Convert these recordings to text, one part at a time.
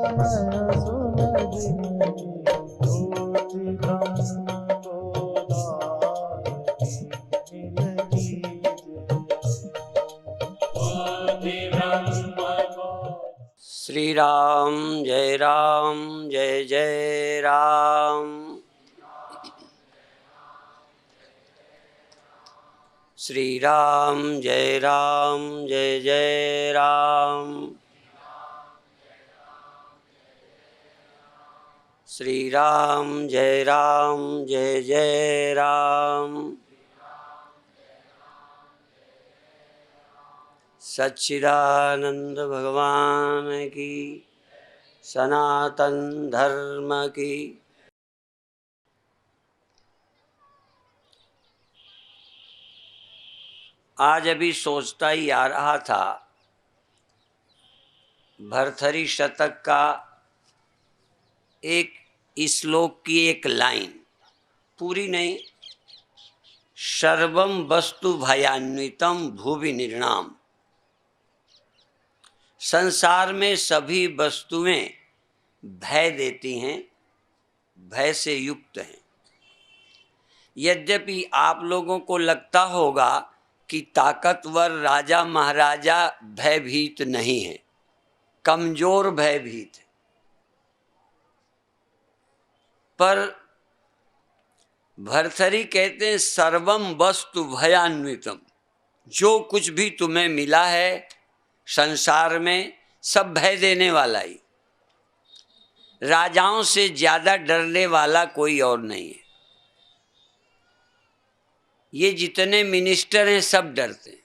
नयन सुलगिनी ज्योति ब्रह्म गोदावरी नीलगी श्री राम जय जय राम। श्री राम जय जय राम। श्री राम जय जय राम। सच्चिदानंद भगवान की, सनातन धर्म की। आज अभी सोचता ही आ रहा था, भर्तृहरि शतक का एक श्लोक की एक लाइन, पूरी नहीं, सर्वं वस्तु भयान्वितम भुवि निर्णाम। संसार में सभी वस्तुएं भय देती हैं, भय से युक्त हैं। यद्यपि आप लोगों को लगता होगा कि ताकतवर राजा महाराजा भयभीत नहीं है, कमजोर भयभीत है, पर भर्तृहरि कहते हैं सर्वम वस्तु भयान्वितम। जो कुछ भी तुम्हें मिला है संसार में, सब भय देने वाला ही। राजाओं से ज्यादा डरने वाला कोई और नहीं है। ये जितने मिनिस्टर हैं सब डरते हैं।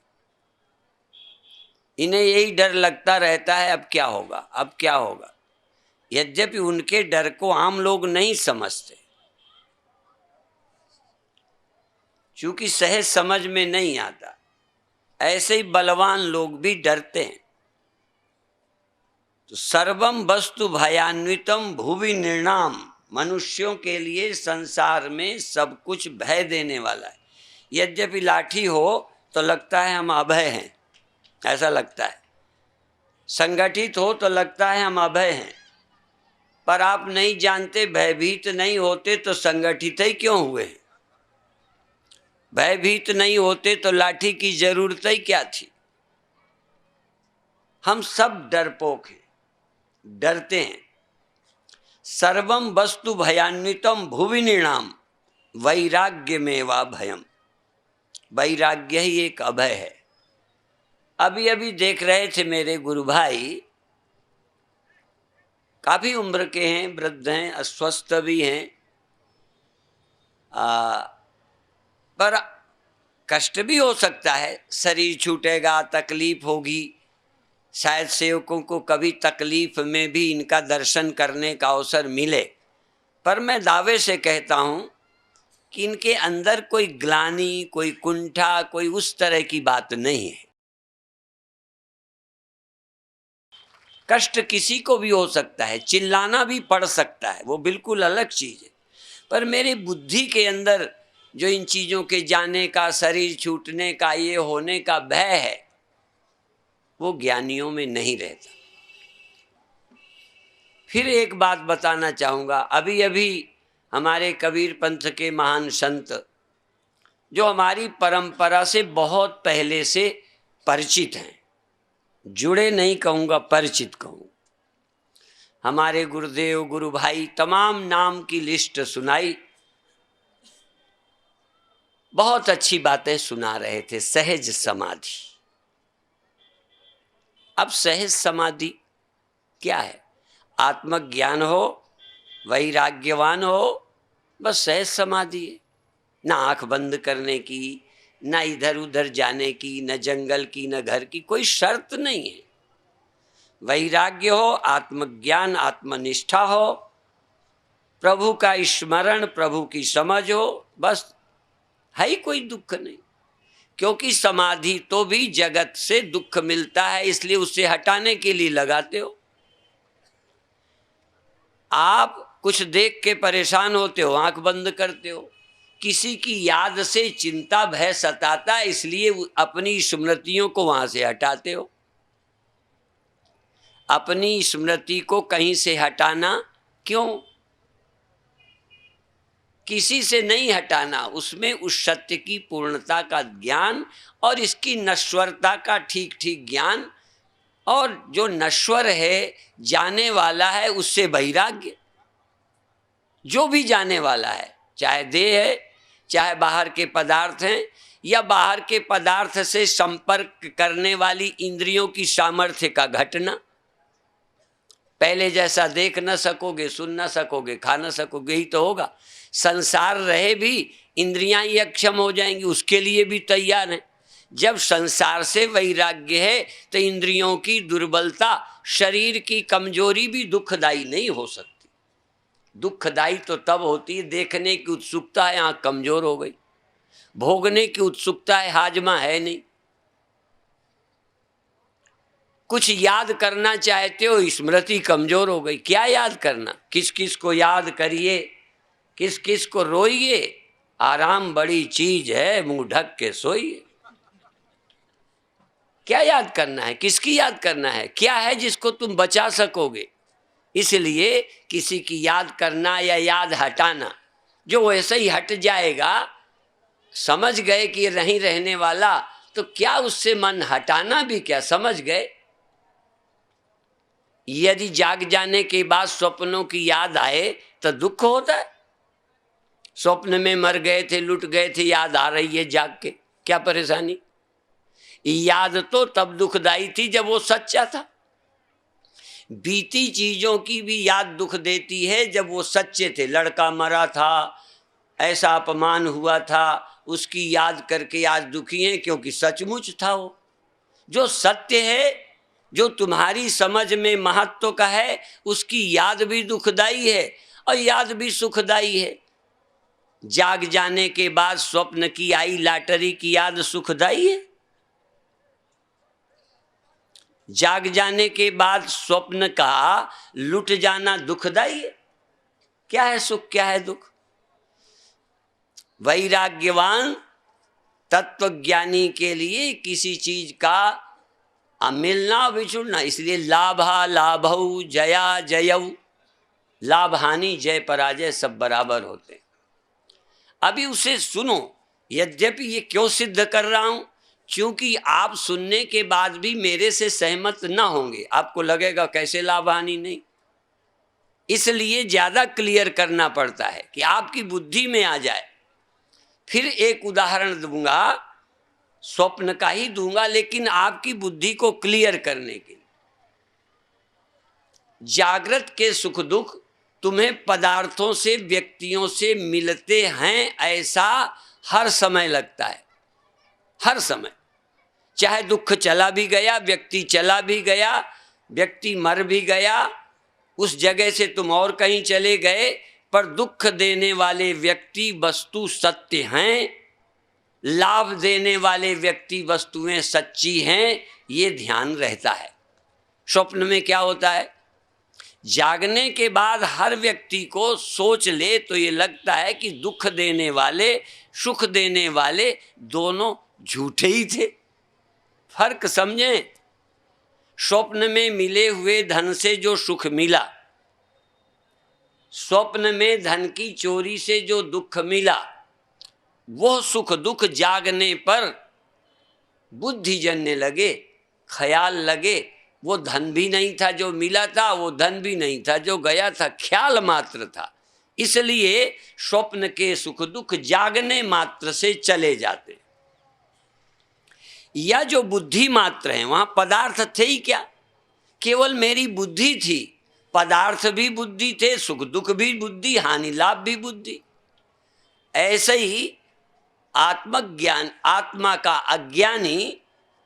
इन्हें यही डर लगता रहता है, अब क्या होगा, अब क्या होगा। यद्यपि उनके डर को आम लोग नहीं समझते, क्योंकि सहज समझ में नहीं आता। ऐसे ही बलवान लोग भी डरते हैं। तो सर्वम वस्तु भयान्वितम भुवि निर्णाम, मनुष्यों के लिए संसार में सब कुछ भय देने वाला है। यद्यपि लाठी हो तो लगता है हम अभय हैं, ऐसा लगता है। संगठित हो तो लगता है हम अभय हैं, पर आप नहीं जानते, भयभीत नहीं होते तो संगठित ही क्यों हुए। भयभीत नहीं होते तो लाठी की जरूरत ही क्या थी। हम सब डरपोक हैं, डरते हैं। सर्वम वस्तु भयान्वितम भुवि निर्णाम वैराग्यमेवा भयम। वैराग्य ही एक अभय है। अभी अभी देख रहे थे मेरे गुरु भाई, काफी उम्र के हैं, वृद्ध हैं, अस्वस्थ भी हैं, पर कष्ट भी हो सकता है। शरीर छूटेगा, तकलीफ होगी। शायद सेवकों को कभी तकलीफ में भी इनका दर्शन करने का अवसर मिले। पर मैं दावे से कहता हूं कि इनके अंदर कोई ग्लानि, कोई कुंठा, कोई उस तरह की बात नहीं है। कष्ट किसी को भी हो सकता है, चिल्लाना भी पड़ सकता है, वो बिल्कुल अलग चीज है। पर मेरी बुद्धि के अंदर जो इन चीजों के जाने का, शरीर छूटने का, ये होने का भय है, वो ज्ञानियों में नहीं रहता। फिर एक बात बताना चाहूँगा। अभी अभी हमारे कबीर पंथ के महान संत, जो हमारी परंपरा से बहुत पहले से परिचित हैं, जुड़े नहीं कहूँगा, परिचित कहूँ, हमारे गुरुदेव, गुरु भाई, तमाम नाम की लिस्ट सुनाई। बहुत अच्छी बातें सुना रहे थे। सहज समाधि। अब सहज समाधि क्या है? आत्मज्ञान हो, वैराग्यवान हो, बस सहज समाधि है। ना आंख बंद करने की, ना इधर उधर जाने की, न जंगल की, न घर की, कोई शर्त नहीं है। वैराग्य हो, आत्मज्ञान, आत्मनिष्ठा हो, प्रभु का स्मरण, प्रभु की समझ हो, बस है ही कोई दुख नहीं। क्योंकि समाधि तो भी जगत से दुख मिलता है, इसलिए उसे हटाने के लिए लगाते हो। आप कुछ देख के परेशान होते हो, आंख बंद करते हो। किसी की याद से चिंता भय सताता है, इसलिए अपनी स्मृतियों को वहां से हटाते हो। अपनी स्मृति को कहीं से हटाना क्यों? किसी से नहीं हटाना, उसमें उस सत्य की पूर्णता का ज्ञान और इसकी नश्वरता का ठीक ठीक ज्ञान, और जो नश्वर है, जाने वाला है, उससे वैराग्य। जो भी जाने वाला है, चाहे देह है, चाहे बाहर के पदार्थ हैं, या बाहर के पदार्थ से संपर्क करने वाली इंद्रियों की सामर्थ्य का घटना। पहले जैसा देख न सकोगे, सुन न सकोगे, खा न सकोगे, ही तो होगा। संसार रहे भी इंद्रियां ही अक्षम हो जाएंगी, उसके लिए भी तैयार हैं। जब संसार से वैराग्य है तो इंद्रियों की दुर्बलता, शरीर की कमजोरी भी दुखदायी नहीं हो सकती। दुखदायी तो तब होती है, देखने की उत्सुकता है, आँख कमजोर हो गई, भोगने की उत्सुकता है, हाजमा है नहीं, कुछ याद करना चाहते हो, स्मृति कमजोर हो गई, क्या याद करना? किस किस को याद करिए, किस किस को रोइए, आराम बड़ी चीज है, मुंह ढक के सोइए। क्या याद करना है? किसकी याद करना है? क्या है जिसको तुम बचा सकोगे? इसलिए किसी की याद करना या याद हटाना, जो वैसे ही हट जाएगा, समझ गए कि ये नहीं रहने वाला, तो क्या उससे मन हटाना भी क्या? समझ गए। यदि जाग जाने के बाद स्वप्नों की याद आए तो दुख होता है। स्वप्न में मर गए थे, लुट गए थे, याद आ रही है जाग के, क्या परेशानी? याद तो तब दुखदाई थी जब वो सच्चा था। बीती चीजों की भी याद दुख देती है जब वो सच्चे थे। लड़का मरा था, ऐसा अपमान हुआ था, उसकी याद करके आज दुखी हैं क्योंकि सचमुच था वो। जो सत्य है, जो तुम्हारी समझ में महत्व का है, उसकी याद भी दुखदाई है और याद भी सुखदाई है। जाग जाने के बाद स्वप्न की आई लॉटरी की याद सुखदाई है। जाग जाने के बाद स्वप्न का लुट जाना दुखदाई है। क्या है सुख, क्या है दुख? वैराग्यवान तत्वज्ञानी के लिए किसी चीज का मिलना बिछुड़ना, इसलिए लाभा लाभौ जया जयऊ, लाभ हानि जय पराजय सब बराबर होते हैं। अभी उसे सुनो। यद्यपि ये क्यों सिद्ध कर रहा हूं? क्योंकि आप सुनने के बाद भी मेरे से सहमत ना होंगे, आपको लगेगा कैसे लाभ हानि नहीं। इसलिए ज्यादा क्लियर करना पड़ता है कि आपकी बुद्धि में आ जाए। फिर एक उदाहरण दूंगा, स्वप्न का ही दूंगा, लेकिन आपकी बुद्धि को क्लियर करने के लिए। जागृत के सुख दुख तुम्हें पदार्थों से, व्यक्तियों से मिलते हैं ऐसा हर समय लगता है। हर समय, चाहे दुख चला भी गया, व्यक्ति चला भी गया, व्यक्ति मर भी गया, उस जगह से तुम और कहीं चले गए, पर दुख देने वाले व्यक्ति वस्तु सत्य हैं, लाभ देने वाले व्यक्ति वस्तुएं सच्ची हैं, ये ध्यान रहता है। स्वप्न में क्या होता है? जागने के बाद हर व्यक्ति को सोच ले तो ये लगता है कि दुख देने वाले, सुख देने वाले दोनों झूठे ही थे। फर्क समझें। स्वप्न में मिले हुए धन से जो सुख मिला, स्वप्न में धन की चोरी से जो दुख मिला, वो सुख दुख जागने पर बुद्धि जनने लगे, ख्याल लगे वो धन भी नहीं था जो मिला था, वो धन भी नहीं था जो गया था, ख्याल मात्र था। इसलिए स्वप्न के सुख दुख जागने मात्र से चले जाते। या जो बुद्धि मात्र है, वहां पदार्थ थे ही क्या? केवल मेरी बुद्धि थी, पदार्थ भी बुद्धि थे, सुख दुख भी बुद्धि, हानि लाभ भी बुद्धि। ऐसे ही आत्मज्ञान, आत्मा का अज्ञानी,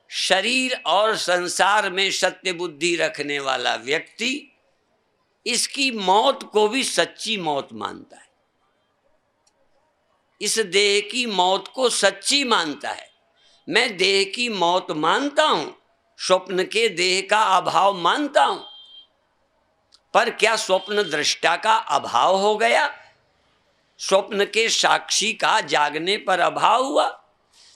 शरीर और संसार में सत्य बुद्धि रखने वाला व्यक्ति इसकी मौत को भी सच्ची मौत मानता है। इस देह की मौत को सच्ची मानता है। मैं देह की मौत मानता हूं, स्वप्न के देह का अभाव मानता हूं, पर क्या स्वप्न दृष्टा का अभाव हो गया? स्वप्न के साक्षी का जागने पर अभाव हुआ?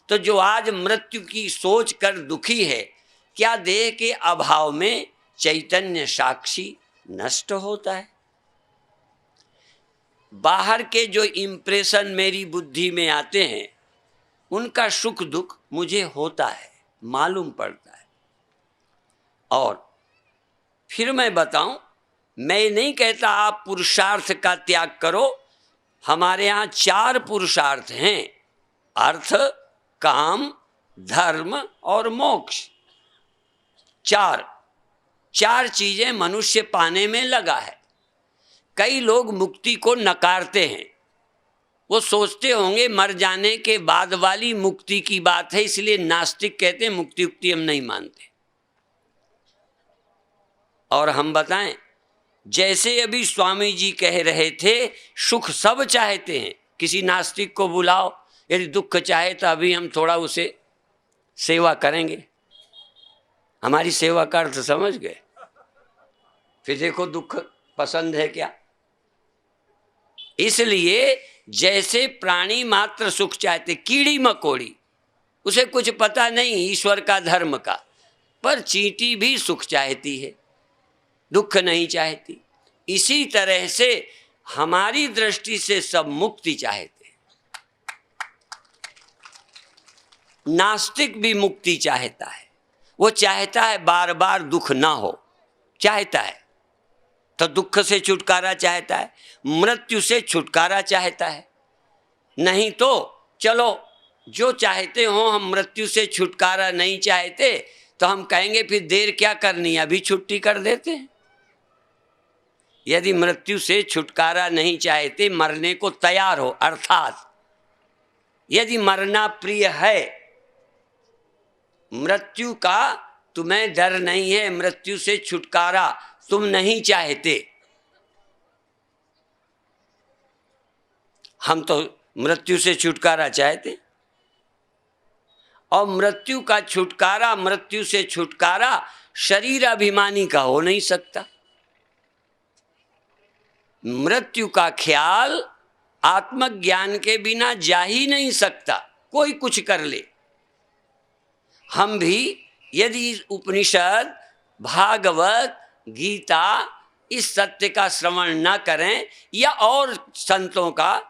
तो जो आज मृत्यु की सोच कर दुखी है, क्या देह के अभाव में चैतन्य साक्षी नष्ट होता है। बाहर के जो इम्प्रेशन मेरी बुद्धि में आते हैं उनका सुख दुख मुझे होता है, मालूम पड़ता है। और फिर मैं बताऊं, मैं नहीं कहता आप पुरुषार्थ का त्याग करो। हमारे यहाँ 4 पुरुषार्थ हैं, अर्थ, काम, धर्म और मोक्ष। 4 चीजें मनुष्य पाने में लगा है। कई लोग मुक्ति को नकारते हैं, वो सोचते होंगे मर जाने के बाद वाली मुक्ति की बात है, इसलिए नास्तिक कहते हैं मुक्ति उक्ति हम नहीं मानते। और हम बताएं, जैसे अभी स्वामी जी कह रहे थे सुख सब चाहते हैं, किसी नास्तिक को बुलाओ, यदि दुख चाहे तो अभी हम थोड़ा उसे सेवा करेंगे। हमारी सेवा का अर्थ समझ गए? फिर देखो दुख पसंद है क्या। इसलिए जैसे प्राणी मात्र सुख चाहते, कीड़ी मकोड़ी, उसे कुछ पता नहीं ईश्वर का धर्म का, पर चींटी भी सुख चाहती है, दुख नहीं चाहती। इसी तरह से हमारी दृष्टि से सब मुक्ति चाहते हैं। नास्तिक भी मुक्ति चाहता है, वो चाहता है बार बार दुख ना हो, चाहता है तो दुख से छुटकारा चाहता है, मृत्यु से छुटकारा चाहता है। नहीं तो चलो जो चाहते हो, हम मृत्यु से छुटकारा नहीं चाहते तो हम कहेंगे फिर देर क्या करनी है, अभी छुट्टी कर देते हैं। यदि मृत्यु से छुटकारा नहीं चाहते, मरने को तैयार हो, अर्थात यदि मरना प्रिय है, मृत्यु का तुम्हें डर नहीं है, मृत्यु से छुटकारा तुम नहीं चाहते, हम तो मृत्यु से छुटकारा चाहते। और मृत्यु का छुटकारा, मृत्यु से छुटकारा शरीर अभिमानी का हो नहीं सकता। मृत्यु का ख्याल आत्मज्ञान के बिना जा ही नहीं सकता, कोई कुछ कर ले। हम भी यदि उपनिषद, भागवत, गीता इस सत्य का श्रवण न करें, या और संतों का,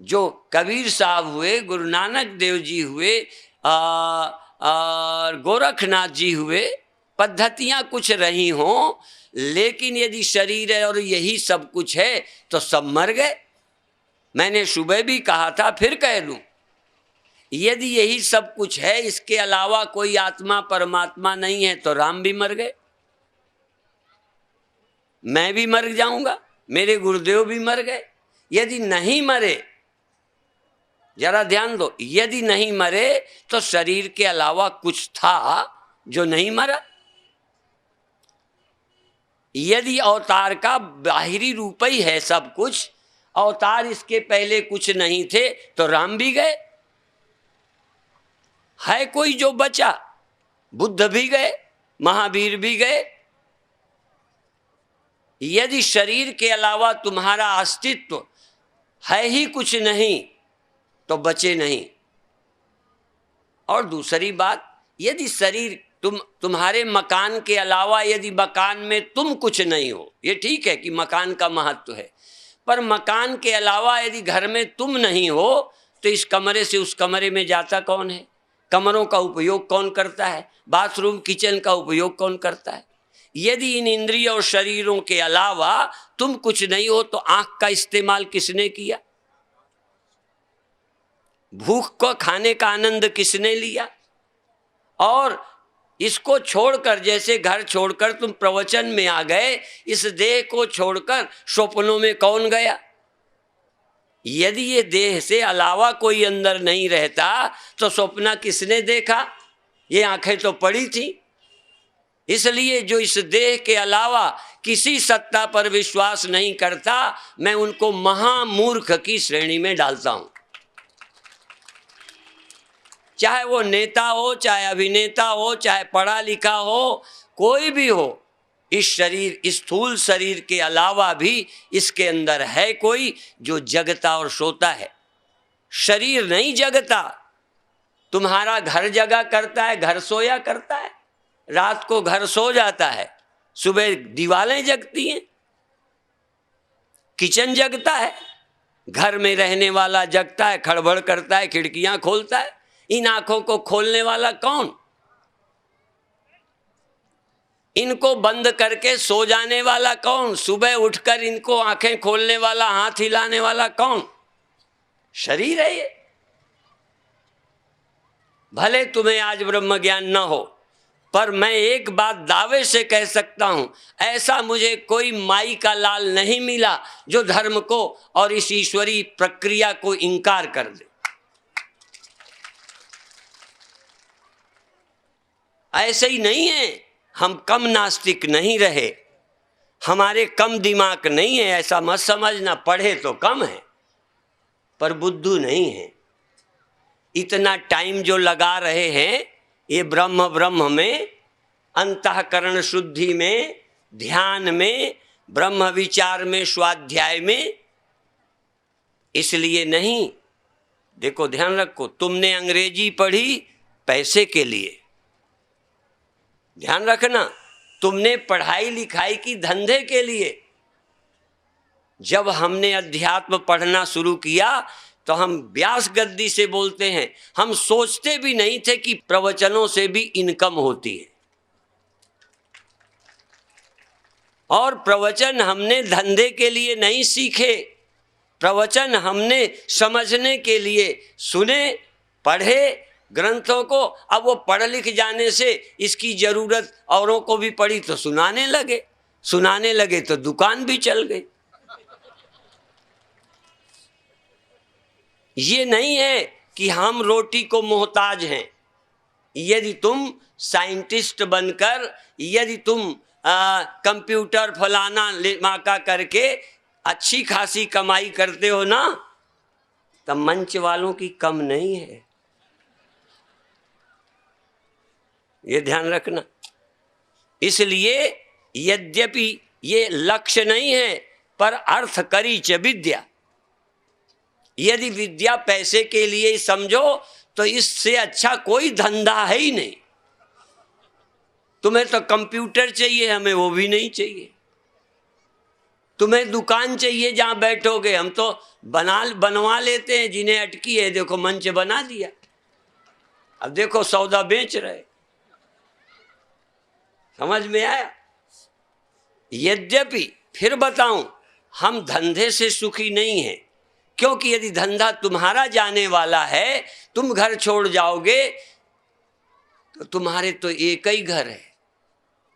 जो कबीर साहब हुए, गुरु नानक देव जी हुए, और गोरखनाथ जी हुए, पद्धतियां कुछ रही हों, लेकिन यदि शरीर है और यही सब कुछ है तो सब मर गए। मैंने सुबह भी कहा था, फिर कह दूं, यदि यही सब कुछ है, इसके अलावा कोई आत्मा परमात्मा नहीं है, तो राम भी मर गए, मैं भी मर जाऊंगा, मेरे गुरुदेव भी मर गए। यदि नहीं मरे, जरा ध्यान दो, यदि नहीं मरे तो शरीर के अलावा कुछ था जो नहीं मरा। यदि अवतार का बाहरी रूप ही है सब कुछ, अवतार इसके पहले कुछ नहीं थे, तो राम भी गए। है कोई जो बचा? बुद्ध भी गए, महावीर भी गए। यदि शरीर के अलावा तुम्हारा अस्तित्व है ही कुछ नहीं तो बचे नहीं। और दूसरी बात, यदि शरीर तुम्हारे मकान के अलावा, यदि मकान में तुम कुछ नहीं हो, ये ठीक है कि मकान का महत्व है, पर मकान के अलावा यदि घर में तुम नहीं हो तो इस कमरे से उस कमरे में जाता कौन है? कमरों का उपयोग कौन करता है? बाथरूम, किचन का उपयोग कौन करता है? यदि इन इंद्रिय और शरीरों के अलावा तुम कुछ नहीं हो तो आंख का इस्तेमाल किसने किया? भूख को खाने का आनंद किसने लिया? और इसको छोड़कर, जैसे घर छोड़कर तुम प्रवचन में आ गए, इस देह को छोड़कर स्वप्नों में कौन गया? यदि ये देह से अलावा कोई अंदर नहीं रहता तो स्वप्न किसने देखा? ये आंखें तो पड़ी थी। इसलिए जो इस देह के अलावा किसी सत्ता पर विश्वास नहीं करता, मैं उनको महामूर्ख की श्रेणी में डालता हूं। चाहे वो नेता हो, चाहे अभिनेता हो, चाहे पढ़ा लिखा हो, कोई भी हो, इस शरीर, इस स्थूल शरीर के अलावा भी इसके अंदर है कोई जो जगता और सोता है। शरीर नहीं जगता। तुम्हारा घर जगा करता है, घर सोया करता है। रात को घर सो जाता है, सुबह दीवारें जगती हैं, किचन जगता है, घर में रहने वाला जगता है, खड़बड़ करता है, खिड़कियां खोलता है। इन आंखों को खोलने वाला कौन? इनको बंद करके सो जाने वाला कौन? सुबह उठकर इनको आंखें खोलने वाला, हाथ हिलाने वाला कौन? शरीर है ये। भले तुम्हें आज ब्रह्म ज्ञान न हो, पर मैं एक बात दावे से कह सकता हूं, ऐसा मुझे कोई माई का लाल नहीं मिला जो धर्म को और इस ईश्वरीय प्रक्रिया को इंकार कर दे। ऐसे ही नहीं है, हम कम नास्तिक नहीं रहे, हमारे कम दिमाग नहीं है, ऐसा मत समझना। पढ़े तो कम है पर बुद्धू नहीं है। इतना टाइम जो लगा रहे हैं ये ब्रह्म में, अंतःकरण शुद्धि में, ध्यान में, ब्रह्म विचार में, स्वाध्याय में, इसलिए नहीं। देखो ध्यान रखो, तुमने अंग्रेजी पढ़ी पैसे के लिए, ध्यान रखना, तुमने पढ़ाई लिखाई की धंधे के लिए। जब हमने अध्यात्म पढ़ना शुरू किया तो हम व्यास गद्दी से बोलते हैं, हम सोचते भी नहीं थे कि प्रवचनों से भी इनकम होती है। और प्रवचन हमने धंधे के लिए नहीं सीखे, प्रवचन हमने समझने के लिए सुने, पढ़े ग्रंथों को। अब वो पढ़ लिख जाने से इसकी जरूरत औरों को भी पड़ी तो सुनाने लगे तो दुकान भी चल गई। ये नहीं है कि हम रोटी को मोहताज हैं। यदि तुम साइंटिस्ट बनकर, यदि तुम कंप्यूटर फलाना माका करके अच्छी खासी कमाई करते हो ना, तब मंच वालों की कम नहीं है, ये ध्यान रखना। इसलिए यद्यपि ये लक्ष्य नहीं है, पर अर्थ करी च विद्या। यदि विद्या पैसे के लिए ही समझो तो इससे अच्छा कोई धंधा है ही नहीं। तुम्हें तो कंप्यूटर चाहिए, हमें वो भी नहीं चाहिए। तुम्हें दुकान चाहिए जहां बैठोगे, हम तो बनवा लेते हैं, जिन्हें अटकी है देखो मंच बना दिया, अब देखो सौदा बेच रहे। समझ में आया? यद्यपि फिर बताऊं, हम धंधे से सुखी नहीं हैं, क्योंकि यदि धंधा तुम्हारा जाने वाला है, तुम घर छोड़ जाओगे तो तुम्हारे तो एक ही घर है।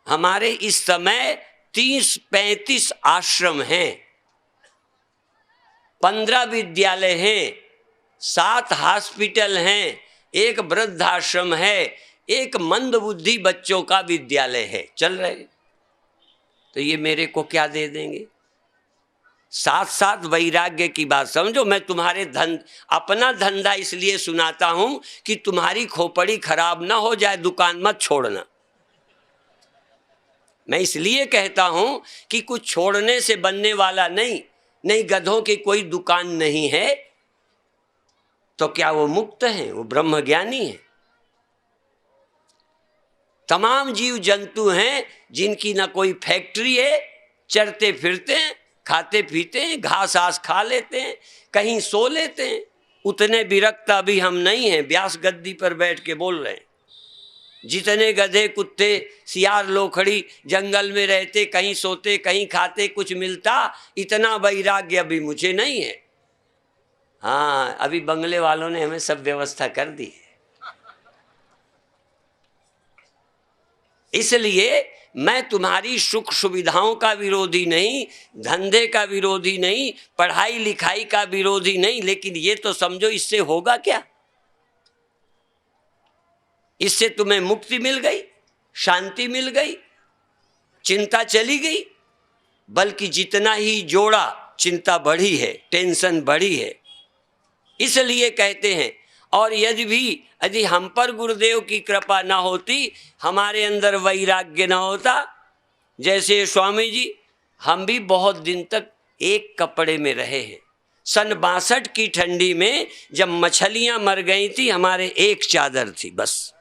हमारे इस समय 30-35 आश्रम हैं, 15 विद्यालय हैं, 7 हॉस्पिटल हैं, एक वृद्धाश्रम है, एक मंदबुद्धि बच्चों का विद्यालय है, चल रहे। तो ये मेरे को क्या दे देंगे? साथ साथ वैराग्य की बात समझो। मैं तुम्हारे अपना धंधा इसलिए सुनाता हूं कि तुम्हारी खोपड़ी खराब ना हो जाए, दुकान मत छोड़ना। मैं इसलिए कहता हूं कि कुछ छोड़ने से बनने वाला नहीं गधों की कोई दुकान नहीं है, तो क्या वो मुक्त हैं? वो ब्रह्म ज्ञानी है। तमाम जीव जंतु हैं जिनकी ना कोई फैक्ट्री है, चरते फिरते हैं, खाते पीते हैं, घास आस खा लेते हैं, कहीं सो लेते हैं। उतने विरक्त अभी हम नहीं हैं। व्यास गद्दी पर बैठ के बोल रहे हैं। जितने गधे कुत्ते सियार लोखड़ी जंगल में रहते, कहीं सोते कहीं खाते, कुछ मिलता, इतना वैराग्य अभी मुझे नहीं है। हाँ, अभी बंगले वालों ने हमें सब व्यवस्था कर दी है। इसलिए मैं तुम्हारी सुख सुविधाओं का विरोधी नहीं, धंधे का विरोधी नहीं, पढ़ाई लिखाई का विरोधी नहीं, लेकिन ये तो समझो इससे होगा क्या? इससे तुम्हें मुक्ति मिल गई, शांति मिल गई, चिंता चली गई? बल्कि जितना ही जोड़ा चिंता बढ़ी है, टेंशन बढ़ी है। इसलिए कहते हैं, और यदि हम पर गुरुदेव की कृपा ना होती, हमारे अंदर वैराग्य ना होता, जैसे स्वामी जी, हम भी बहुत दिन तक एक कपड़े में रहे हैं। सन 62 की ठंडी में जब मछलियां मर गई थी, हमारे एक चादर थी, बस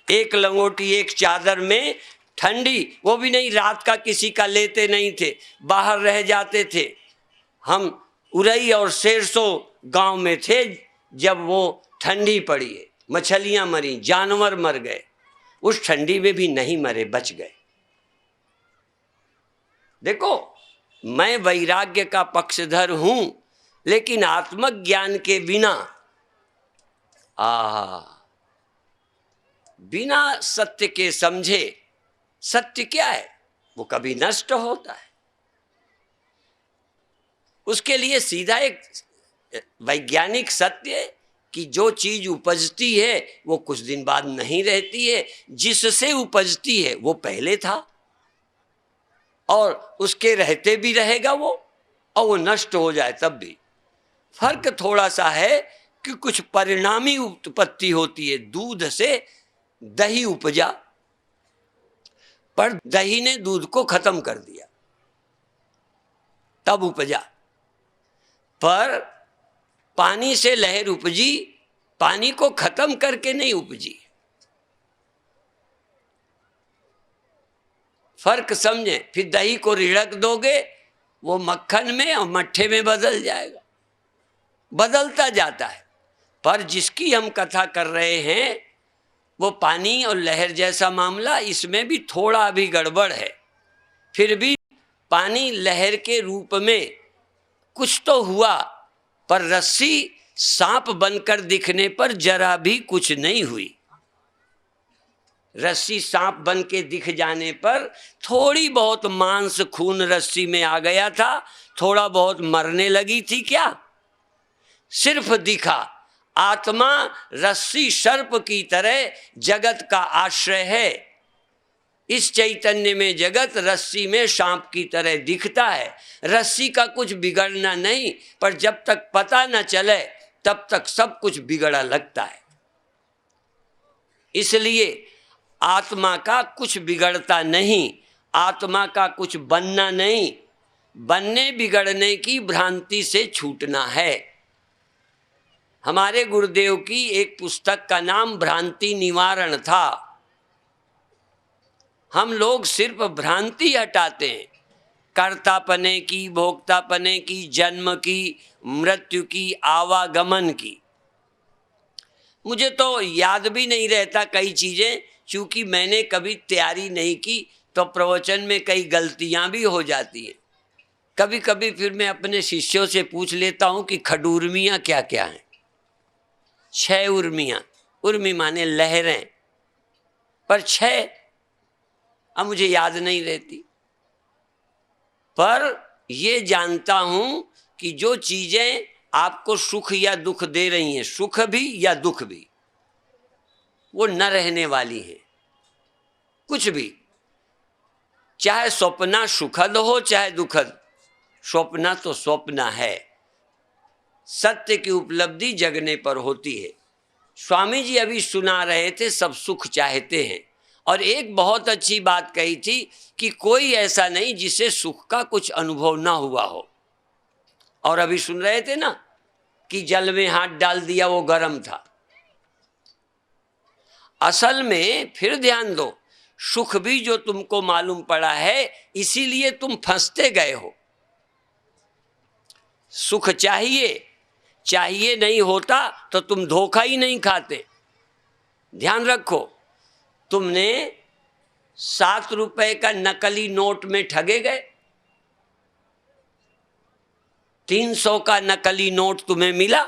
एक लंगोटी, एक चादर में ठंडी, वो भी नहीं, रात का किसी का लेते नहीं थे, बाहर रह जाते थे। हम उरई और शेरसो गांव में थे जब वो ठंडी पड़ी है, मछलियां मरी, जानवर मर गए, उस ठंडी में भी नहीं मरे, बच गए। देखो, मैं वैराग्य का पक्षधर हूं, लेकिन आत्मज्ञान के बिना बिना सत्य के समझे, सत्य क्या है वो कभी नष्ट होता है। उसके लिए सीधा एक वैज्ञानिक सत्य है कि जो चीज उपजती है वो कुछ दिन बाद नहीं रहती है, जिससे उपजती है वो पहले था और उसके रहते भी रहेगा वो, और वो नष्ट हो जाए तब भी। फर्क थोड़ा सा है कि कुछ परिणामी उत्पत्ति होती है। दूध से दही उपजा, पर दही ने दूध को खत्म कर दिया, तब उपजा। पर पानी से लहर उपजी, पानी को खत्म करके नहीं उपजी। फर्क समझे। फिर दही को रिड़क दोगे, वो मक्खन में और मट्ठे में बदल जाएगा, बदलता जाता है। पर जिसकी हम कथा कर रहे हैं वो पानी और लहर जैसा मामला, इसमें भी थोड़ा अभी गड़बड़ है। फिर भी पानी लहर के रूप में कुछ तो हुआ, पर रस्सी सांप बनकर दिखने पर जरा भी कुछ नहीं हुई। रस्सी सांप बन के दिख जाने पर थोड़ी बहुत मांस खून रस्सी में आ गया था, थोड़ा बहुत मरने लगी थी, क्या सिर्फ दिखा। आत्मा रस्सी सर्प की तरह जगत का आश्रय है। इस चैतन्य में जगत रस्सी में सांप की तरह दिखता है। रस्सी का कुछ बिगड़ना नहीं, पर जब तक पता न चले तब तक सब कुछ बिगड़ा लगता है। इसलिए आत्मा का कुछ बिगड़ता नहीं, आत्मा का कुछ बनना नहीं, बनने बिगड़ने की भ्रांति से छूटना है। हमारे गुरुदेव की एक पुस्तक का नाम भ्रांति निवारण था। हम लोग सिर्फ भ्रांति हटाते हैं, कर्तापने की, भोक्तापने की, जन्म की, मृत्यु की, आवागमन की। मुझे तो याद भी नहीं रहता कई चीज़ें, क्योंकि मैंने कभी तैयारी नहीं की, तो प्रवचन में कई गलतियां भी हो जाती हैं। कभी कभी फिर मैं अपने शिष्यों से पूछ लेता हूं कि खडूर्मियाँ क्या क्या हैं। 6 उर्मियाँ, उर्मी माने लहरें, पर 6 अब मुझे याद नहीं रहती। पर ये जानता हूं कि जो चीजें आपको सुख या दुख दे रही हैं, सुख भी या दुख भी, वो न रहने वाली हैं। कुछ भी, चाहे स्वप्न सुखद हो चाहे दुखद, स्वप्न तो स्वप्न है। सत्य की उपलब्धि जगने पर होती है। स्वामी जी अभी सुना रहे थे, सब सुख चाहते हैं, और एक बहुत अच्छी बात कही थी कि कोई ऐसा नहीं जिसे सुख का कुछ अनुभव ना हुआ हो। और अभी सुन रहे थे ना कि जल में हाथ डाल दिया, वो गर्म था। असल में फिर ध्यान दो, सुख भी जो तुमको मालूम पड़ा है, इसीलिए तुम फंसते गए हो। सुख चाहिए, चाहिए नहीं होता तो तुम धोखा ही नहीं खाते। ध्यान रखो, तुमने 7 रुपए का नकली नोट में ठगे गए, 300 का नकली नोट तुम्हें मिला।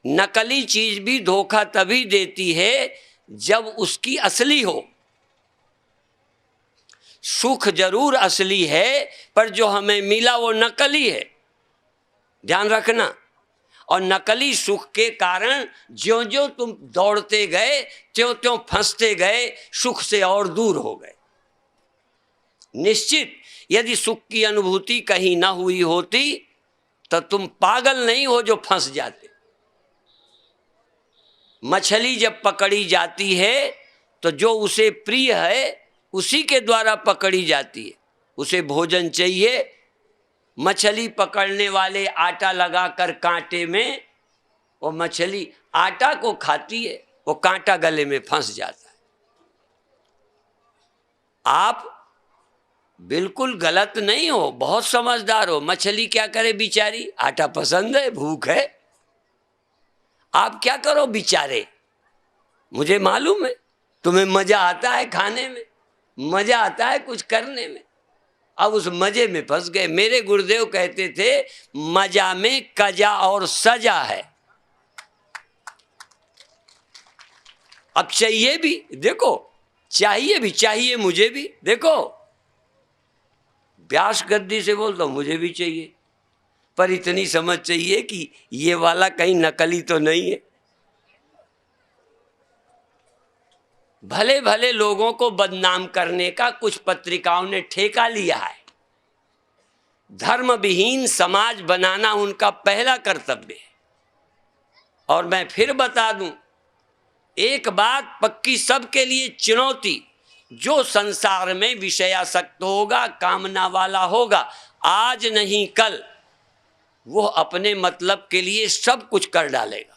नकली चीज भी धोखा तभी देती है जब उसकी असली हो। सुख जरूर असली है, पर जो हमें मिला वो नकली है, ध्यान रखना। और नकली सुख के कारण ज्यों ज्यों तुम दौड़ते गए, त्यों त्यों फंसते गए, सुख से और दूर हो गए। निश्चित यदि सुख की अनुभूति कहीं ना हुई होती तो तुम पागल नहीं हो जो फंस जाते। मछली जब पकड़ी जाती है तो जो उसे प्रिय है उसी के द्वारा पकड़ी जाती है। उसे भोजन चाहिए, मछली पकड़ने वाले आटा लगाकर कांटे में, वो मछली आटा को खाती है, वो कांटा गले में फंस जाता है। आप बिल्कुल गलत नहीं हो, बहुत समझदार हो। मछली क्या करे बेचारी, आटा पसंद है, भूख है। आप क्या करो बेचारे, मुझे मालूम है तुम्हें मजा आता है खाने में, मजा आता है कुछ करने में। अब उस मजे में फंस गए। मेरे गुरुदेव कहते थे मजा में कजा और सजा है। अब चाहिए भी, देखो चाहिए भी, चाहिए मुझे भी। देखो व्यास गद्दी से बोलता हूं, मुझे भी चाहिए, पर इतनी समझ चाहिए कि ये वाला कहीं नकली तो नहीं है। भले भले लोगों को बदनाम करने का कुछ पत्रिकाओं ने ठेका लिया है। धर्म विहीन समाज बनाना उनका पहला कर्तव्य है। और मैं फिर बता दूं, एक बात पक्की सबके लिए चुनौती, जो संसार में विषयासक्त होगा, कामना वाला होगा, आज नहीं कल वो अपने मतलब के लिए सब कुछ कर डालेगा।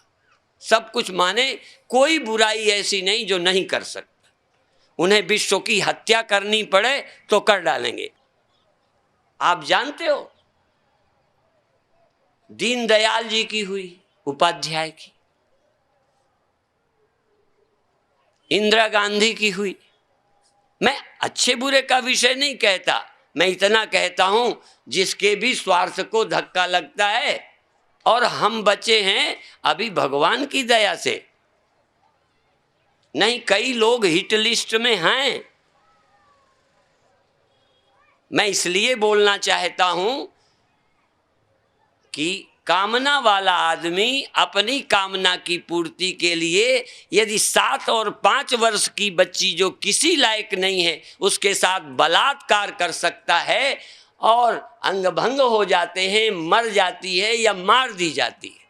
सब कुछ माने कोई बुराई ऐसी नहीं जो नहीं कर सकता। उन्हें विश्व की हत्या करनी पड़े तो कर डालेंगे। आप जानते हो दीनदयाल जी की हुई, उपाध्याय की, इंदिरा गांधी की हुई। मैं अच्छे बुरे का विषय नहीं कहता, मैं इतना कहता हूं जिसके भी स्वार्थ को धक्का लगता है, और हम बचे हैं अभी भगवान की दया से। नहीं, कई लोग हिट लिस्ट में हैं। मैं इसलिए बोलना चाहता हूं कि कामना वाला आदमी अपनी कामना की पूर्ति के लिए यदि 7 और 5 वर्ष की बच्ची जो किसी लायक नहीं है उसके साथ बलात्कार कर सकता है, और अंगभंग हो जाते हैं, मर जाती है या मार दी जाती है।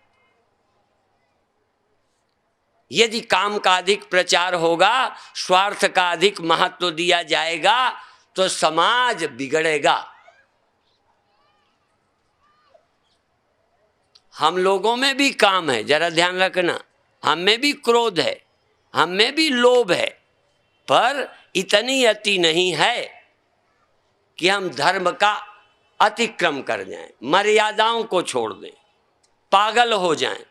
यदि काम का अधिक प्रचार होगा, स्वार्थ का अधिक महत्व दिया जाएगा, तो समाज बिगड़ेगा। हम लोगों में भी काम है, जरा ध्यान रखना। हम में भी क्रोध है, हम में भी लोभ है, पर इतनी अति नहीं है कि हम धर्म का अतिक्रम कर जाएं, मर्यादाओं को छोड़ दें, पागल हो जाएं।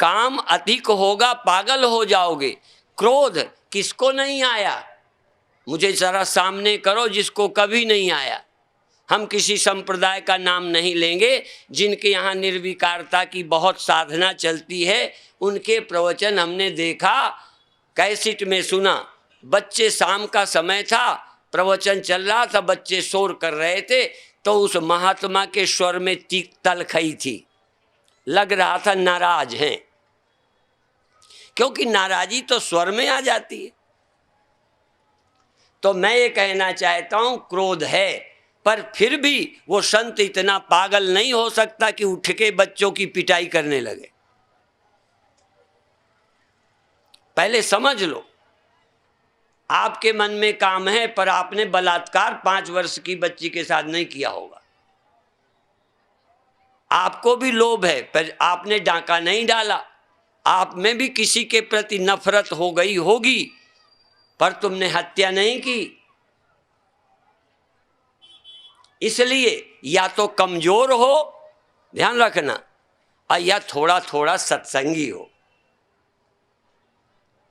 काम अधिक होगा, पागल हो जाओगे। क्रोध किसको नहीं आया, मुझे जरा सामने करो जिसको कभी नहीं आया। हम किसी संप्रदाय का नाम नहीं लेंगे, जिनके यहाँ निर्विकारता की बहुत साधना चलती है, उनके प्रवचन हमने देखा, कैसेट में सुना। बच्चे, शाम का समय था, प्रवचन चल रहा था, बच्चे शोर कर रहे थे, तो उस महात्मा के स्वर में तीख तलखई थी, लग रहा था नाराज हैं, क्योंकि नाराजी तो स्वर में आ जाती है। तो मैं ये कहना चाहता हूं, क्रोध है, पर फिर भी वो संत इतना पागल नहीं हो सकता कि उठ के बच्चों की पिटाई करने लगे। पहले समझ लो, आपके मन में काम है, पर आपने बलात्कार 5 वर्ष की बच्ची के साथ नहीं किया होगा। आपको भी लोभ है, पर आपने डांका नहीं डाला। आप में भी किसी के प्रति नफरत हो गई होगी, पर तुमने हत्या नहीं की। इसलिए या तो कमजोर हो, ध्यान रखना, या थोड़ा थोड़ा सत्संगी हो।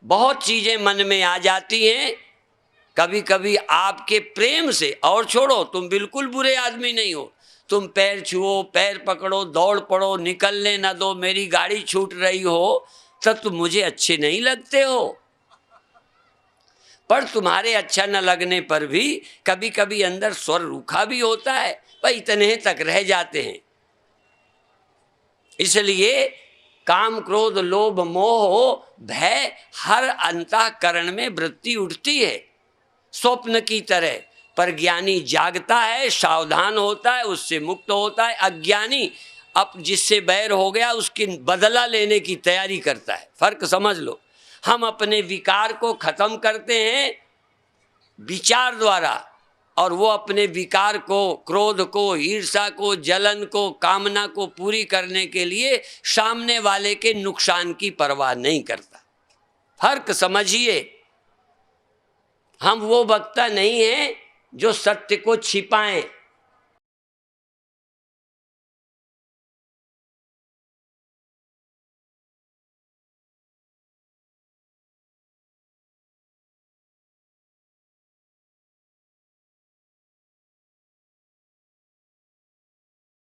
बहुत चीजें मन में आ जाती हैं कभी कभी आपके प्रेम से, और छोड़ो, तुम बिल्कुल बुरे आदमी नहीं हो। तुम पैर छुओ, पैर पकड़ो, दौड़ पड़ो, निकलने ना दो, मेरी गाड़ी छूट रही हो, तब तुम मुझे अच्छे नहीं लगते हो। पर तुम्हारे अच्छा न लगने पर भी कभी कभी अंदर स्वर रूखा भी होता है, पर इतने तक रह जाते हैं। इसलिए काम, क्रोध, लोभ, मोह, भय, हर अंतःकरण में वृत्ति उठती है स्वप्न की तरह, पर ज्ञानी जागता है, सावधान होता है, उससे मुक्त होता है। अज्ञानी अब जिससे बैर हो गया उसकी बदला लेने की तैयारी करता है। फर्क समझ लो। हम अपने विकार को खत्म करते हैं विचार द्वारा, और वो अपने विकार को, क्रोध को, ईर्ष्या को, जलन को, कामना को पूरी करने के लिए सामने वाले के नुकसान की परवाह नहीं करता। फर्क समझिए। हम वो वक्ता नहीं हैं जो सत्य को छिपाएं।